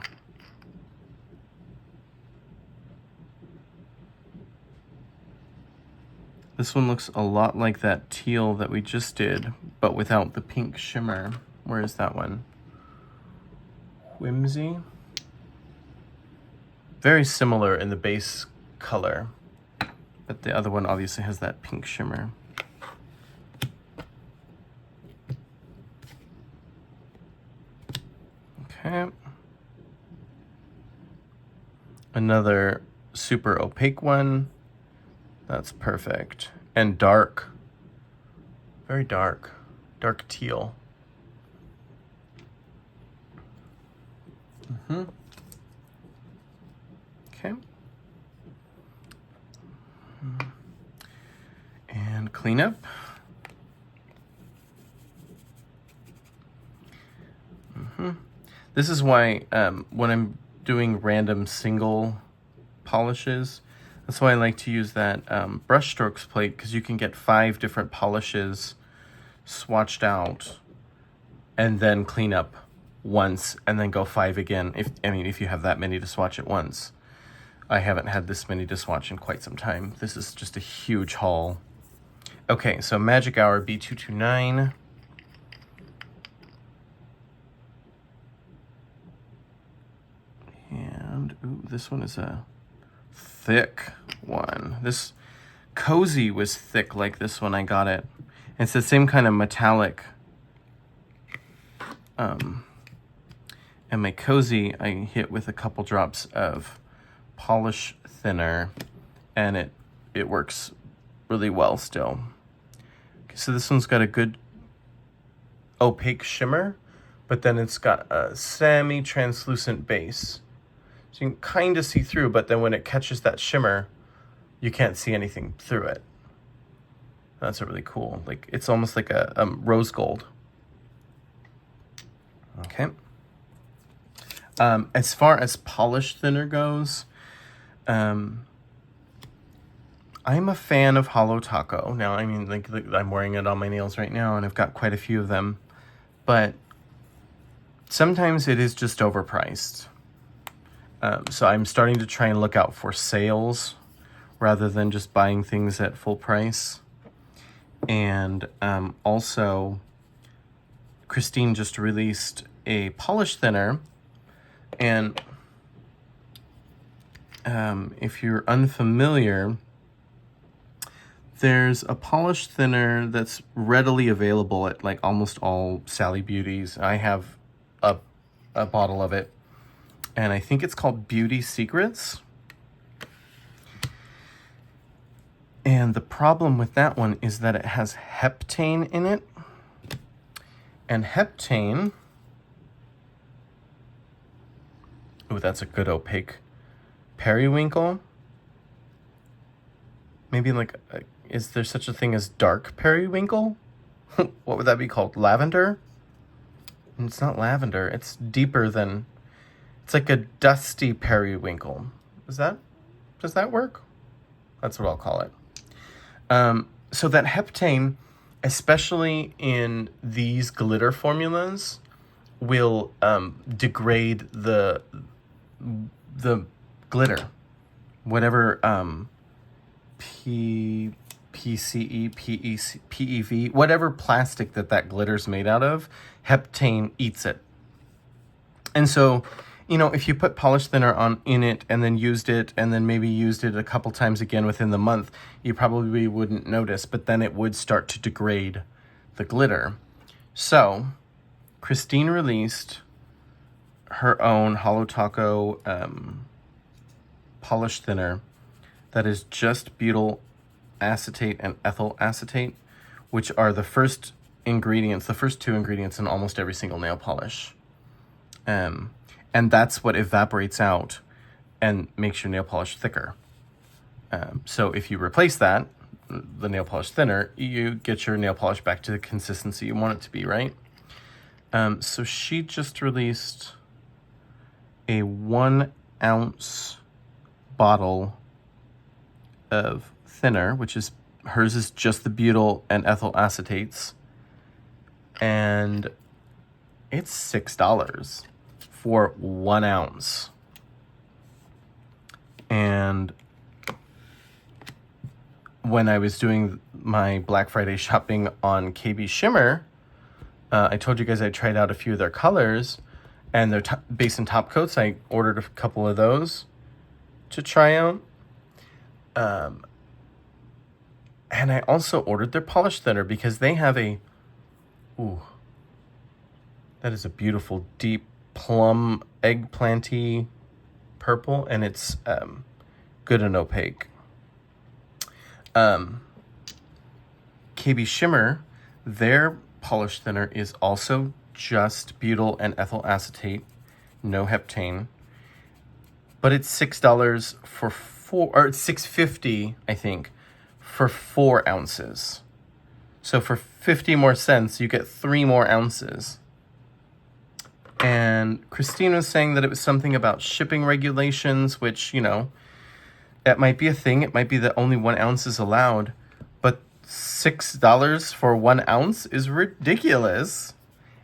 This one looks a lot like that teal that we just did, but without the pink shimmer. Where is that one? Whimsy. Very similar in the base color, but the other one obviously has that pink shimmer. Okay. Another super opaque one. That's perfect. And dark. Very dark. Dark teal. Okay. And cleanup. This is why when I'm doing random single polishes, that's why I like to use that brush strokes plate, because you can get 5 different polishes swatched out and then clean up once and then go 5 again. If you have that many to swatch at once. I haven't had this many to swatch in quite some time. This is just a huge haul. Okay, so Magic Hour B229. And ooh, this one is a thick one. This Cozy was thick like this when I got it. It's the same kind of metallic. And my Cozy I hit with a couple drops of polish thinner, and it works really well still. Okay, so this one's got a good opaque shimmer, but then it's got a semi-translucent base. So you can kind of see through, but then when it catches that shimmer, you can't see anything through it. That's really cool. Like, it's almost like a rose gold. Okay. As far as polish thinner goes, I'm a fan of Holo Taco. Now, I mean, like I'm wearing it on my nails right now, and I've got quite a few of them. But sometimes it is just overpriced. So I'm starting to try and look out for sales rather than just buying things at full price. And also, Christine just released a polish thinner. And if you're unfamiliar, there's a polish thinner that's readily available at like almost all Sally Beauties. I have a bottle of it, and I think it's called Beauty Secrets. And the problem with that one is that it has heptane in it. And heptane, ooh, that's a good opaque periwinkle. Maybe like, is there such a thing as dark periwinkle? What would that be called? Lavender? And it's not lavender. It's deeper than, it's like a dusty periwinkle. Does that work? That's what I'll call it. So that heptane, especially in these glitter formulas, will degrade the glitter. Whatever PCE, PEV, whatever plastic that glitter's made out of, heptane eats it. And so, if you put polish thinner in it and then used it and then maybe used it a couple times again within the month, you probably wouldn't notice, but then it would start to degrade the glitter. So Christine released her own Holo Taco polish thinner that is just butyl acetate and ethyl acetate, which are the first two ingredients in almost every single nail polish. And that's what evaporates out and makes your nail polish thicker. So if you replace that, the nail polish thinner, you get your nail polish back to the consistency you want it to be, right? So she just released a 1 ounce bottle of thinner, which is, hers is just the butyl and ethyl acetates. and it's $6 for 1 ounce. And when I was doing my Black Friday shopping on KB Shimmer, I told you guys I tried out a few of their colors, and their base and top coats. I ordered a couple of those to try out. And I also ordered their polish thinner because they have a, ooh, that is a beautiful deep plum eggplanty purple, and it's good and opaque. KB Shimmer, their polish thinner is also just butyl and ethyl acetate, no heptane, but it's $6 for or it's $6.50, I think, for 4 ounces. So for 50 more cents, you get 3 more ounces. And Christine was saying that it was something about shipping regulations, which, you know, that might be a thing. It might be that only 1 ounce is allowed, but $6 for 1 ounce is ridiculous.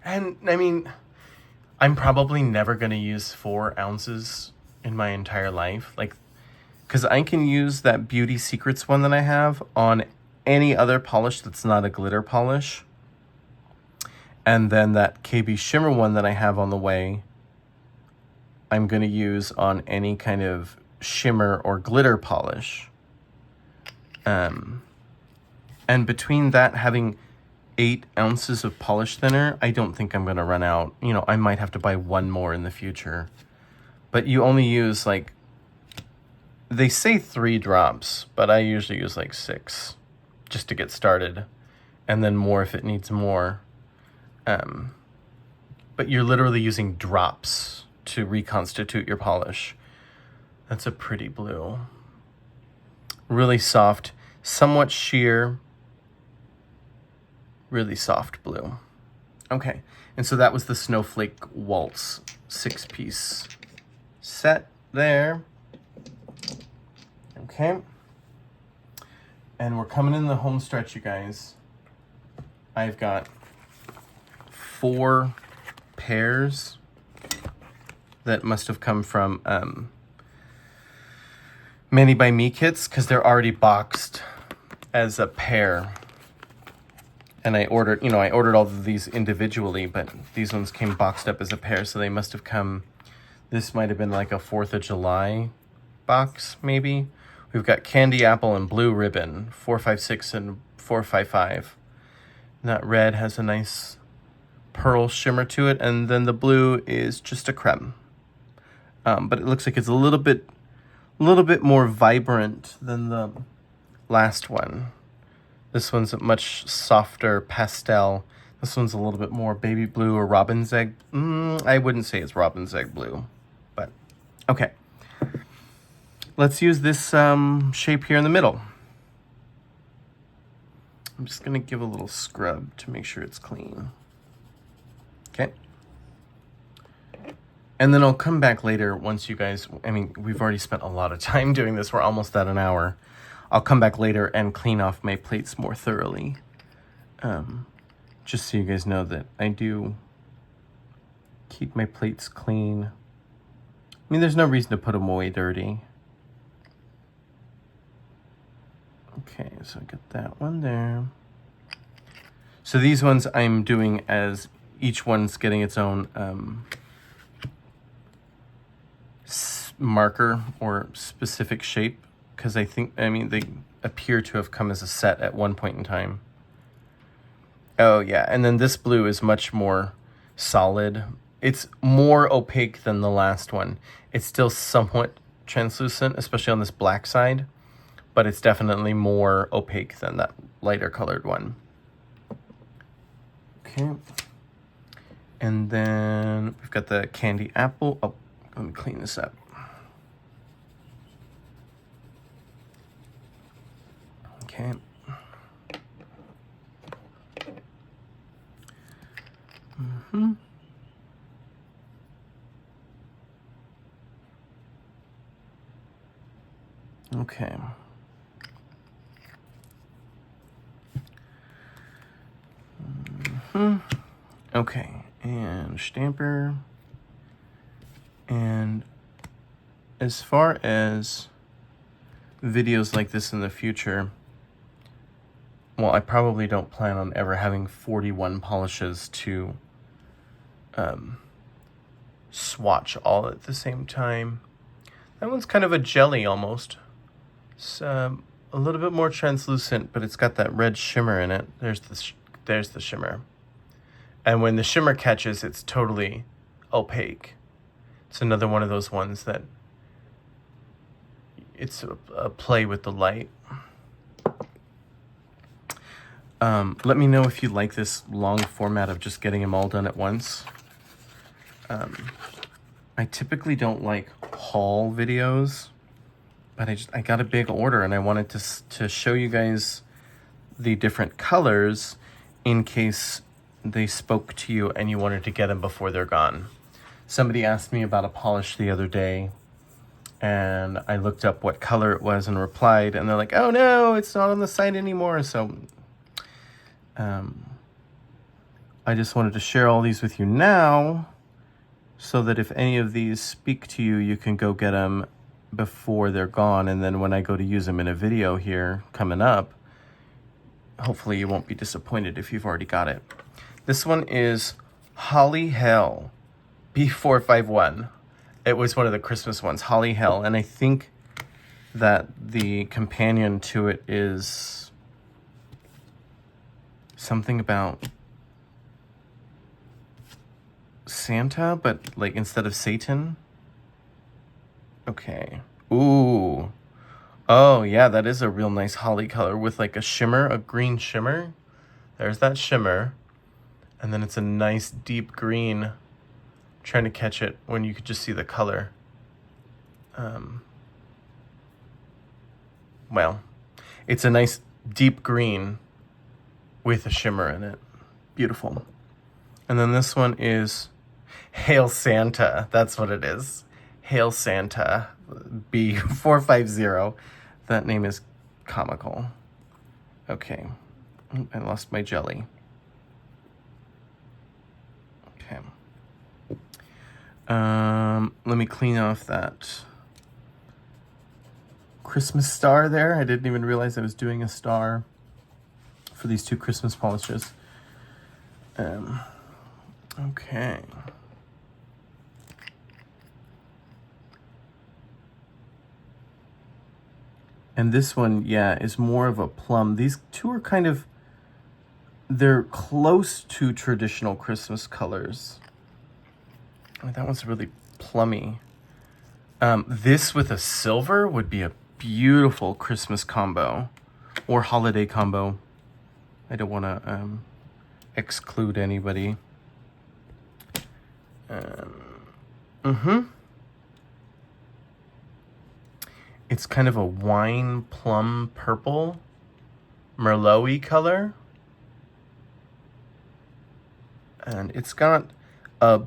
And I mean, I'm probably never going to use 4 ounces in my entire life. Like, because I can use that Beauty Secrets one that I have on any other polish that's not a glitter polish. And then that KB Shimmer one that I have on the way, I'm going to use on any kind of shimmer or glitter polish. And between that having 8 ounces of polish thinner, I don't think I'm going to run out. You know, I might have to buy 1 more in the future. But you only use, like, they say 3 drops, but I usually use like 6 just to get started, and then more if it needs more. But you're literally using drops to reconstitute your polish. That's a pretty blue. Really soft, somewhat sheer, really soft blue. Okay, and so that was the Snowflake Waltz 6-piece set there. Okay, and we're coming in the home stretch, you guys. I've got 4 pairs that must have come from Many by Me kits, because they're already boxed as a pair. And I ordered, you know, I ordered all of these individually, but these ones came boxed up as a pair, so they must have come, this might have been like a 4th of July box, maybe. We've got Candy Apple and Blue Ribbon, 456 and 455. And that red has a nice pearl shimmer to it, and then the blue is just a creme. But it looks like it's a little bit more vibrant than the last one. This one's a much softer pastel. This one's a little bit more baby blue or robin's egg. I wouldn't say it's robin's egg blue, but okay. Let's use this shape here in the middle. I'm just gonna give a little scrub to make sure it's clean. Okay. And then I'll come back later once you guys, I mean, we've already spent a lot of time doing this. We're almost at an hour. I'll come back later and clean off my plates more thoroughly. Just so you guys know that I do keep my plates clean. I mean, there's no reason to put them away dirty. Okay, so I got that one there. So these ones I'm doing as each one's getting its own marker or specific shape, because I mean, they appear to have come as a set at one point in time. Oh yeah, and then this blue is much more solid. It's more opaque than the last one. It's still somewhat translucent, especially on this black side, but it's definitely more opaque than that lighter colored one. Okay. And then we've got the Candy Apple. Oh, let me clean this up. Okay. Okay. Okay, and stamper. And as far as videos like this in the future, well, I probably don't plan on ever having 41 polishes to swatch all at the same time. That one's kind of a jelly almost. It's a little bit more translucent, but it's got that red shimmer in it. There's the shimmer. And when the shimmer catches, it's totally opaque. It's another one of those ones that it's a play with the light. Let me know if you like this long format of just getting them all done at once. I typically don't like haul videos, but I got a big order and I wanted to show you guys the different colors in case they spoke to you and you wanted to get them before they're gone. Somebody asked me about a polish the other day, and I looked up what color it was and replied, and they're like, oh no, it's not on the site anymore. So I just wanted to share all these with you now so that if any of these speak to you, you can go get them before they're gone. And then when I go to use them in a video here coming up, hopefully you won't be disappointed if you've already got it. This one is Holly Hell B451. It was one of the Christmas ones, Holly Hell. And I think that the companion to it is something about Santa, but like instead of Satan. Okay. Ooh. Oh, yeah, that is a real nice holly color with like a shimmer, a green shimmer. There's that shimmer. And then it's a nice deep green. I'm trying to catch it when you could just see the color. Well, it's a nice deep green with a shimmer in it. Beautiful. And then this one is Hail Santa. That's what it is. Hail Santa B450. That name is comical. Okay. I lost my jelly. Okay. Let me clean off that Christmas star there. I didn't even realize I was doing a star for these two Christmas polishes. Okay. And this one, yeah, is more of a plum. These two are kind of, they're close to traditional Christmas colors. Oh, that one's really plummy. This with a silver would be a beautiful Christmas combo or holiday combo. I don't want to exclude anybody. It's kind of a wine plum purple, Merlot-y color. And it's got a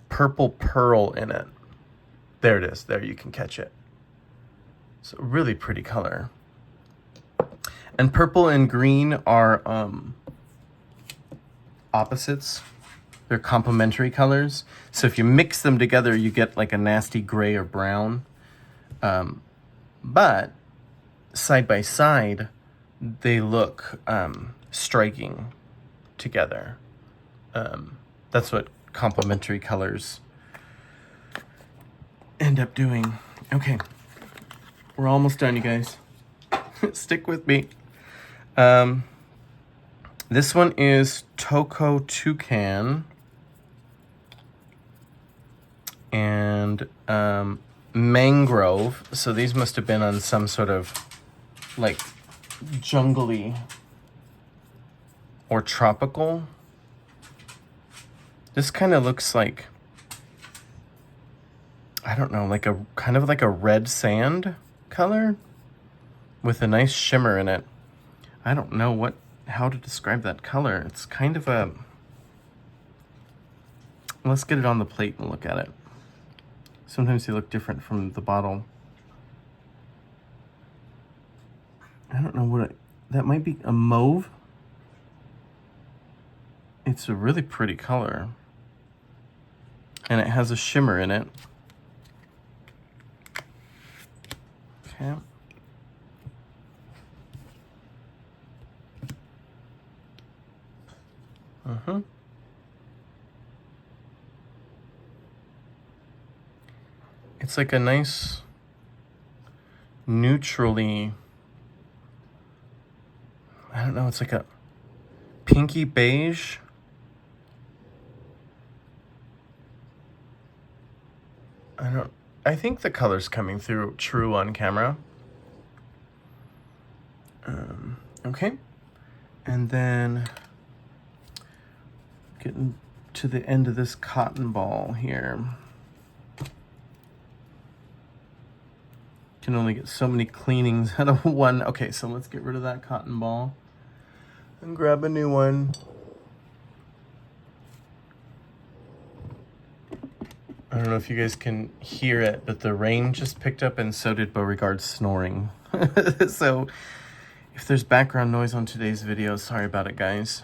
purple pearl in it. There it is. There, you can catch it. It's a really pretty color. And purple and green are opposites. They're complementary colors. So if you mix them together, you get like a nasty gray or brown. But side by side, they look striking together. That's what complementary colors end up doing. Okay, we're almost done, you guys. Stick with me. This one is Toko Toucan and Mangrove. So these must have been on some sort of like jungly or tropical. This kind of looks like, I don't know, like a kind of like a red sand color with a nice shimmer in it. I don't know how to describe that color. It's kind of a, let's get it on the plate and look at it. Sometimes they look different from the bottle. I don't know that might be a mauve. It's a really pretty color. And it has a shimmer in it. Okay. It's like a nice neutrally, I don't know, it's like a pinky beige. I think the color's coming through true on camera. Okay. And then getting to the end of this cotton ball here. Can only get so many cleanings out of one. Okay, so let's get rid of that cotton ball and grab a new one. I don't know if you guys can hear it, but the rain just picked up and so did Beauregard's snoring. So if there's background noise on today's video, sorry about it, guys.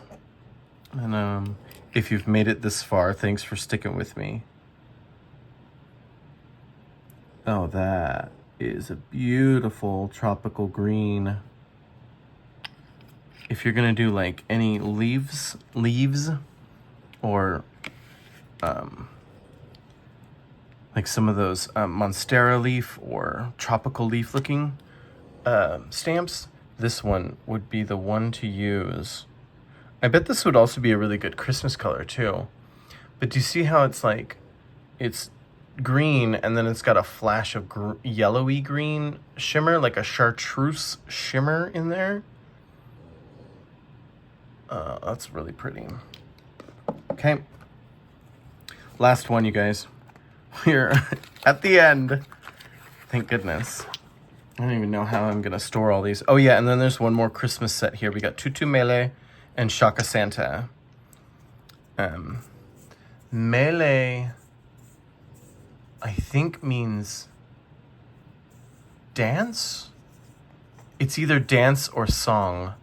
And if you've made it this far, thanks for sticking with me. Oh, that is a beautiful tropical green. If you're gonna do like any leaves or like some of those monstera leaf or tropical leaf looking stamps, this one would be the one to use. I bet this would also be a really good Christmas color too. But do you see how it's like, it's green and then it's got a flash of yellowy green shimmer, like a chartreuse shimmer in there? That's really pretty. Okay. Last one, you guys. We're at the end. Thank goodness. I don't even know how I'm gonna store all these. Oh yeah, and then there's one more Christmas set here. We got Tutu Mele and Shaka Santa. Mele, I think, means dance. It's either dance or song.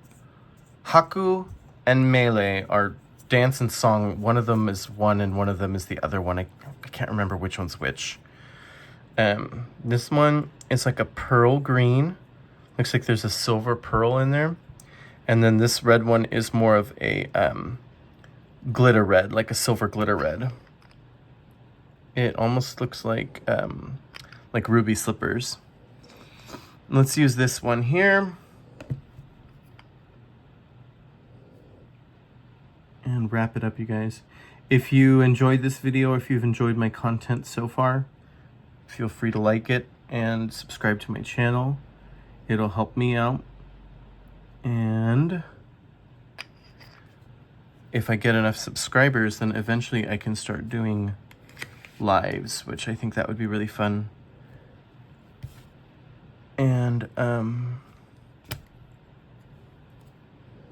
Haku and Mele are dance and song. One of them is one and one of them is the other one. I can't remember which one's which. This one is like a pearl green. Looks like there's a silver pearl in there. And then this red one is more of a glitter red, like a silver glitter red. It almost looks like ruby slippers. Let's use this one here. And wrap it up, you guys. If you enjoyed this video, or if you've enjoyed my content so far, feel free to like it and subscribe to my channel. It'll help me out. And if I get enough subscribers, then eventually I can start doing lives, which I think that would be really fun. And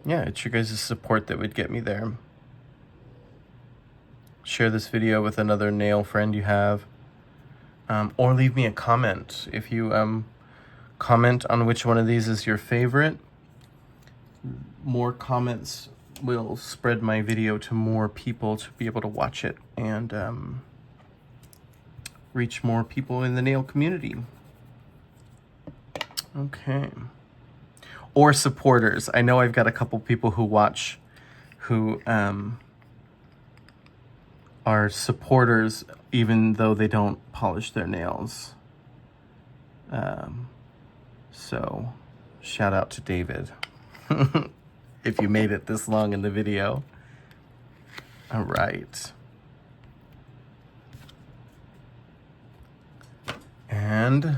yeah, it's your guys' support that would get me there. Share this video with another nail friend you have. Or leave me a comment. If you comment on which one of these is your favorite, more comments will spread my video to more people to be able to watch it and reach more people in the nail community. Okay. Or supporters. I know I've got a couple people who watch who are supporters even though they don't polish their nails. So shout out to David if you made it this long in the video. All right. And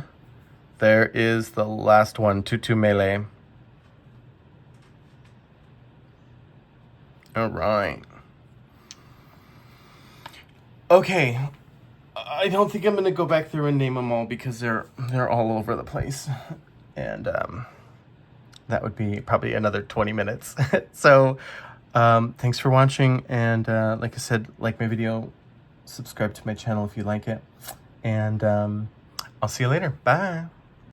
there is the last one, Tutu Mele. All right. Okay. I don't think I'm going to go back through and name them all because they're all over the place. And that would be probably another 20 minutes. So thanks for watching. And like I said, like my video, subscribe to my channel if you like it. And I'll see you later. Bye.